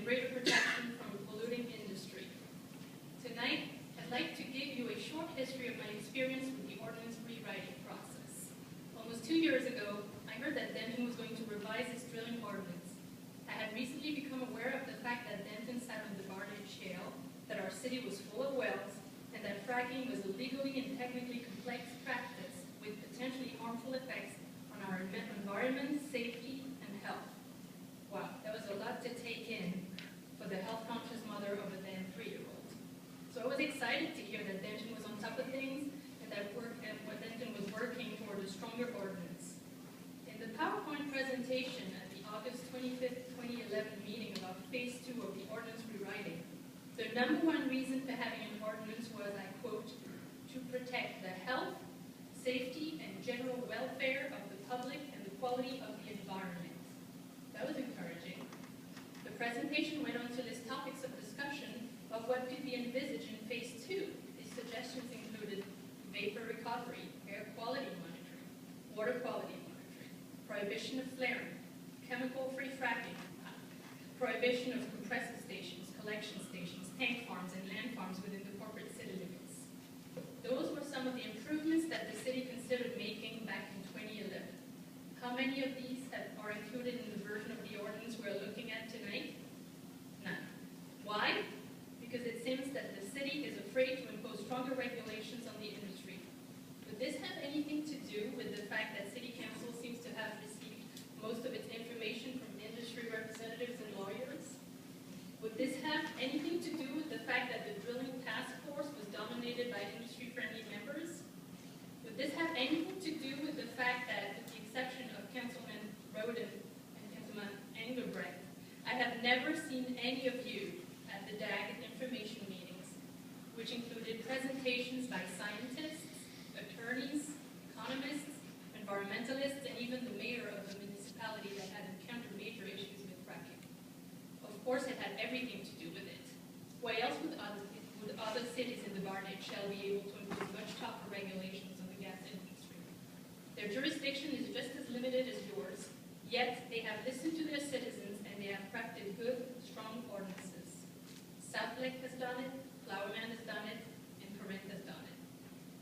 greater protection from a polluting industry. Tonight, I'd like to give you a short history of my experience with the ordinance rewriting process. Almost 2 years ago, I heard that Denton was going to revise its drilling ordinance. I had recently become aware of the fact that Denton sat on the Barnett Shale, that our city was full of wells, and that fracking was a legally and technically complex practice with potentially harmful effects on our environment, safety, and health. Wow, that was a lot to take in for the health-conscious mother of a then 3-year-old. So I was excited to hear that Denton was on top of things and that Denton was working toward a stronger ordinance. In the PowerPoint presentation at the August 25th, 2011 meeting about Phase 2 of the ordinance rewriting, the number one reason for having an ordinance was, I quote, to protect the health, safety, and general welfare of the public and the quality of the environment. That was encouraging. The presentation went on to list topics of discussion of what could be envisaged in Phase 2. These suggestions included vapor recovery, air quality monitoring, water quality monitoring, prohibition of flaring, chemical-free fracking, prohibition of compressor stations, collection stations, tank farms, and land farms within the corporate city limits. Those were some of the improvements that the city considered making back in 2011. How many of these are included in the version of the ordinance we're looking at tonight? None. Why? Because it seems that the city is afraid to impose stronger regulations on the industry. Would this have anything to do with the fact that City Council seems to have received most of its information from industry representatives and lawyers? Would this have anything to do with the fact that the drilling task force was dominated by industry-friendly members? Would this have anything to do with the fact that, with the exception of Councilman Roden and Councilman Engelbrecht, I have never seen any of you at the DAG information meetings, which included presentations by scientists, attorneys, economists, environmentalists, and even the mayor of the municipality that had encountered major issues with fracking. Of course, it had everything to do with it. Why else would other cities in the Barnett Shale be able to impose much tougher regulations on the gas industry? Their jurisdiction is just as limited as yours, yet they have listened to their citizens and they have crafted good, strong ordinances. South Lake has done it, Flowerman has done it, and Corinth has done it.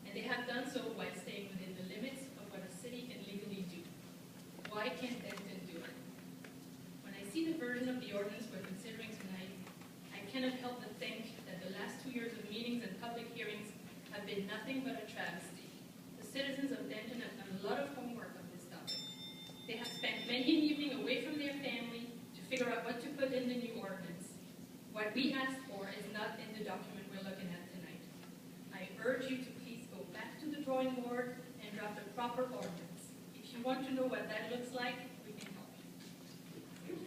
And they have done so while staying within the limits of what a city can legally do. Why can't Denton do it? When I see the version of the ordinance we're considering tonight, I cannot help but think that the last 2 years of meetings and public hearings have been nothing but a travesty. The citizens of Denton have done a lot of homework on this topic. They have spent many an evening away from their family to figure out what to put in the new ordinance. What we asked for is not in the document we're looking at tonight. I urge you to please go back to the drawing board and draft a proper ordinance. If you want to know what that looks like, we can help you.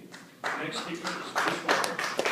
Next speaker is Chris Walker.